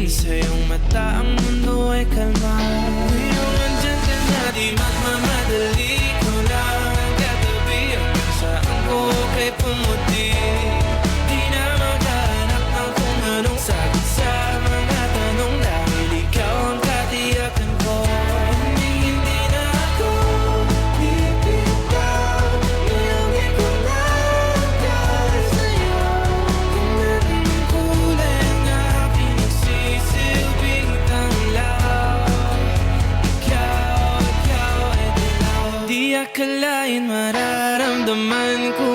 Sa iyong mata ang mundo ay kalma. Ngayong nandyan ka na, di magmamadali. Ikaw lang ang katabi hanggang saan ko kay pumuti. Di na maghahanap ng kung anong sagot sa mga tanong, dahil ikaw ang katiyakan ko. Hindi na ako bibitaw. Ngayong ikaw na ang para sa'yo. Tingnan ang kulay ang aking nagsisilbing tanglaw. Ikaw ay dilaw. Di akalain mararamdaman ko